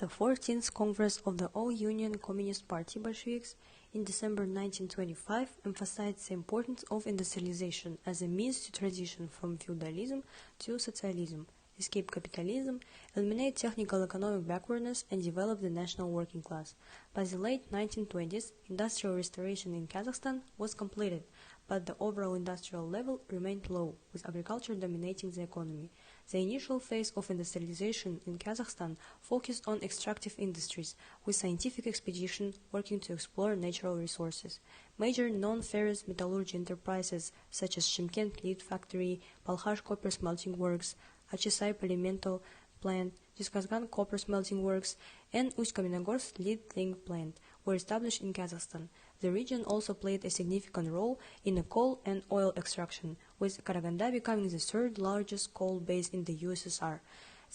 The 14th Congress of the All-Union Communist Party Bolsheviks in December 1925 emphasized the importance of industrialization as a means to transition from feudalism to socialism, escape capitalism, eliminate technical economic backwardness, and develop the national working class. By the late 1920s, industrial restoration in Kazakhstan was completed, but the overall industrial level remained low, with agriculture dominating the economy. The initial phase of industrialization in Kazakhstan focused on extractive industries, with scientific expedition working to explore natural resources. Major non-ferrous metallurgy enterprises such as Shymkent lead factory, Balkhash copper smelting works, Achisai Polimento plant, Dyskazgan copper smelting works, and Uсть-Kamenogorsk lead zinc plant were established in Kazakhstan. The region also played a significant role in the coal and oil extraction, with Karaganda becoming the third largest coal base in the USSR.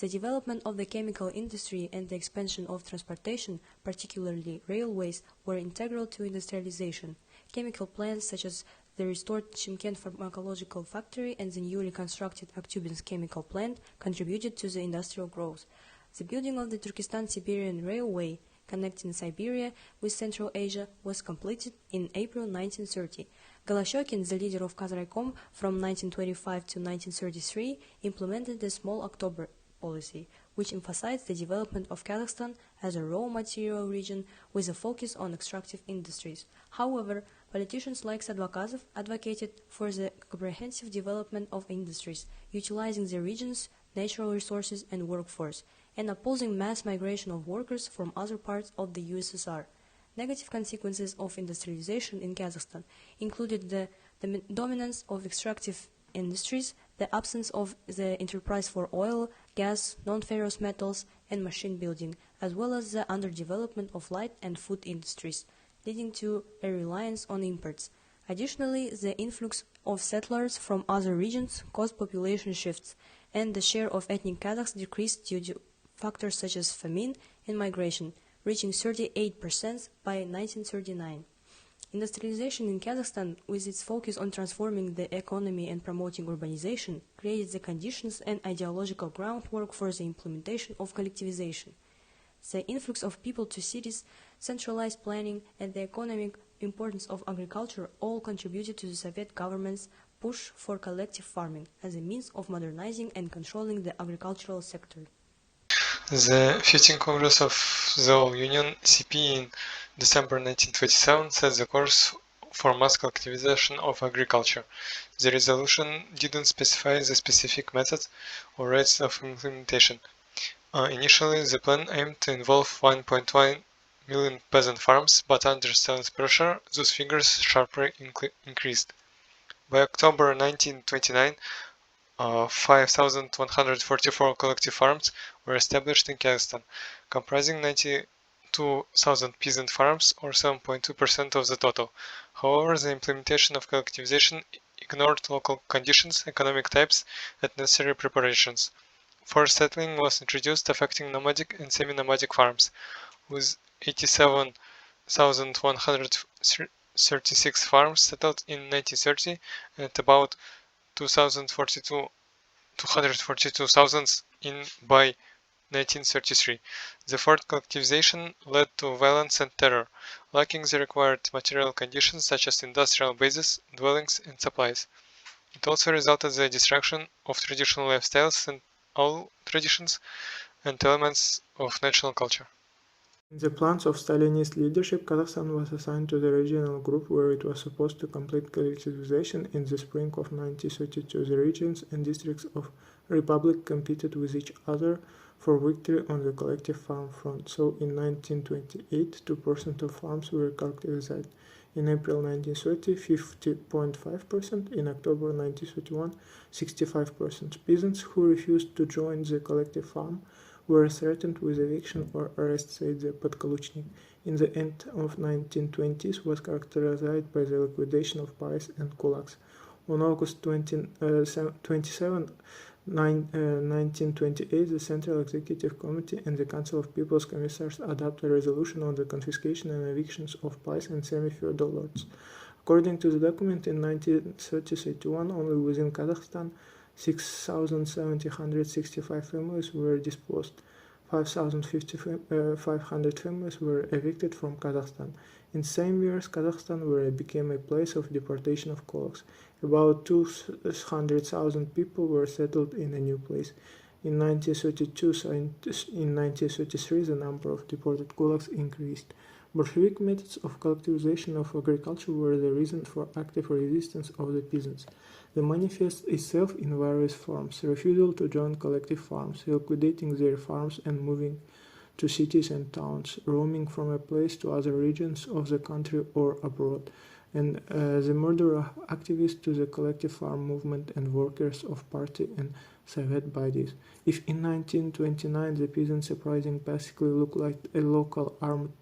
The development of the chemical industry and the expansion of transportation, particularly railways, were integral to industrialization. Chemical plants such as the restored Shymkent pharmacological factory and the newly constructed Aktyubinsk chemical plant contributed to the industrial growth. The building of the Turkestan-Siberian Railway, connecting Siberia with Central Asia, was completed in April 1930. Goloshokin, the leader of Kazraikom from 1925 to 1933, implemented the Small October policy, which emphasized the development of Kazakhstan as a raw material region with a focus on extractive industries. However, politicians like Sadvakazov advocated for the comprehensive development of industries, utilizing the region's natural resources and workforce, and opposing mass migration of workers from other parts of the USSR. Negative consequences of industrialization in Kazakhstan included the dominance of extractive industries, the absence of the enterprise for oil, gas, non-ferrous metals, and machine building, as well as the underdevelopment of light and food industries, leading to a reliance on imports. Additionally, the influx of settlers from other regions caused population shifts, and the share of ethnic Kazakhs decreased due to factors such as famine and migration, reaching 38% by 1939. Industrialization in Kazakhstan, with its focus on transforming the economy and promoting urbanization, created the conditions and ideological groundwork for the implementation of collectivization. The influx of people to cities, centralized planning, and the economic importance of agriculture all contributed to the Soviet government's push for collective farming as a means of modernizing and controlling the agricultural sector. The 15th Congress of the All-Union CP in December 1927 set the course for mass collectivization of agriculture. The resolution didn't specify the specific methods or rates of implementation. Initially, the plan aimed to involve 1.1 million peasant farms, but under sales pressure, those figures sharply increased. By October 1929, 5,144 collective farms were established in Kazakhstan, comprising 92,000 peasant farms, or 7.2% of the total. However, the implementation of collectivization ignored local conditions, economic types, and necessary preparations. Forced settling was introduced, affecting nomadic and semi-nomadic farms, with 87,136 farms settled in 1930 and about 242,000 by 1933. The forced collectivization led to violence and terror, lacking the required material conditions such as industrial bases, dwellings, and supplies. It also resulted in the destruction of traditional lifestyles and all traditions and elements of national culture. In the plans of Stalinist leadership, Kazakhstan was assigned to the regional group where it was supposed to complete collectivization in the spring of 1932. The regions and districts of Republic competed with each other for victory on the collective farm front. So in 1928, 2% of farms were collectivized. In April 1930, 50.5%. In October 1931, 65%. Peasants who refused to join the collective farm were threatened with eviction or arrest, said the Podkolutchnik. In the end of 1920s was characterized by the liquidation of pies and kulaks. On August 27, 1928, the Central Executive Committee and the Council of People's Commissars adopted a resolution on the confiscation and evictions of pies and semi-feudal lords. According to the document, in 1930-31, only within Kazakhstan, 6,765 families were displaced. 5,500 families were evicted from Kazakhstan. In the same years, Kazakhstan became a place of deportation of Collacts. About 200,000 people were settled in a new place. In 1932 and in 1933, the number of deported Collacts increased. Bolshevik methods of collectivization of agriculture were the reason for active resistance of the peasants. The manifests itself in various forms: refusal to join collective farms, liquidating their farms and moving to cities and towns, roaming from a place to other regions of the country or abroad, and the murder of activists to the collective farm movement and workers of party and Soviet bodies. If in 1929 the peasants' uprising basically looked like a local armed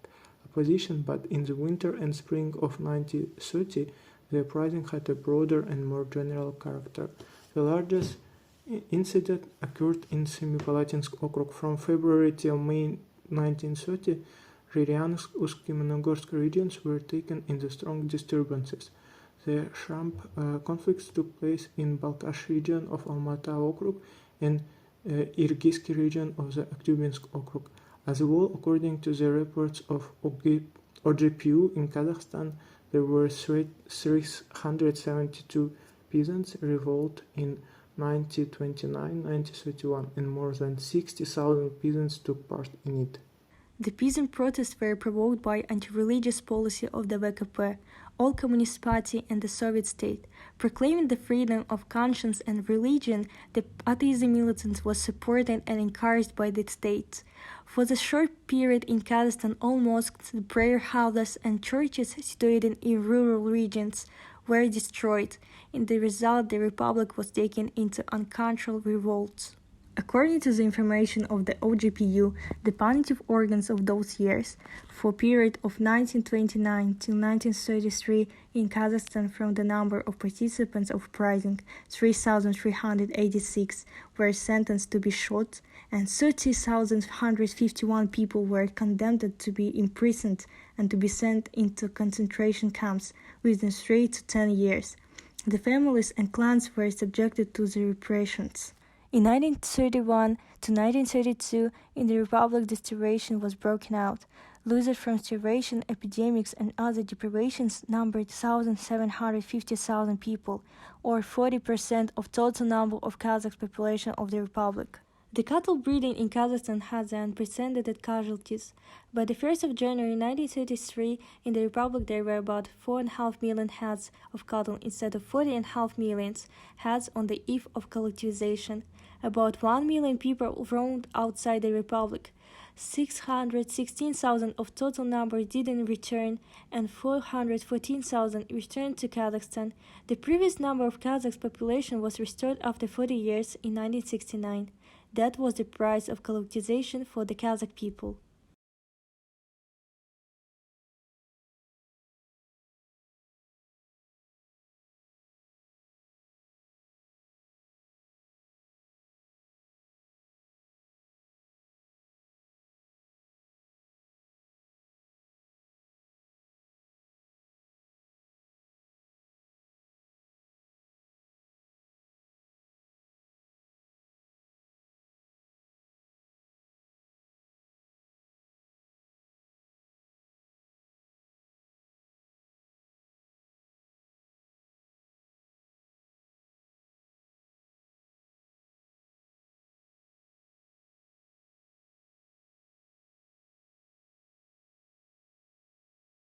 opposition, but in the winter and spring of 1930 the uprising had a broader and more general character. The largest incident occurred in Semipalatinsk okrug. From February till May 1930, Ryansk, Usk-Kamenogorsk regions were taken in the strong disturbances. The Shamp conflicts took place in Balkash region of Almaty okrug and Irgisk region of the Aktyubinsk okrug. As well, according to the reports of OGPU in Kazakhstan, there were 372 peasants revolt in 1929-1931, and more than 60,000 peasants took part in it. The peasant protests were provoked by anti-religious policy of the VKP, all Communist Party and the Soviet state. Proclaiming the freedom of conscience and religion, the atheism militant was supported and encouraged by the state. For the short period in Kazakhstan, all mosques, the prayer houses and churches situated in rural regions were destroyed. In the result, the republic was taken into uncontrolled revolts. According to the information of the OGPU, the punitive organs of those years, for a period of 1929 till 1933 in Kazakhstan, from the number of participants of uprising, 3,386 were sentenced to be shot, and 30,151 people were condemned to be imprisoned and to be sent into concentration camps within 3 to 10 years. The families and clans were subjected to the repressions. In 1931 to 1932, in the Republic, the starvation was broken out. Losers from starvation, epidemics, and other deprivations numbered 750,000 people, or 40% of total number of Kazakh population of the Republic. The cattle breeding in Kazakhstan had the unprecedented casualties. By the 1st of January 1933, in the Republic there were about 4.5 million heads of cattle instead of 40.5 million heads on the eve of collectivization. About 1 million people roamed outside the Republic. 616,000 of total number didn't return, and 414,000 returned to Kazakhstan. The previous number of Kazakhs' population was restored after 40 years in 1969. That was the price of collectivization for the Kazakh people.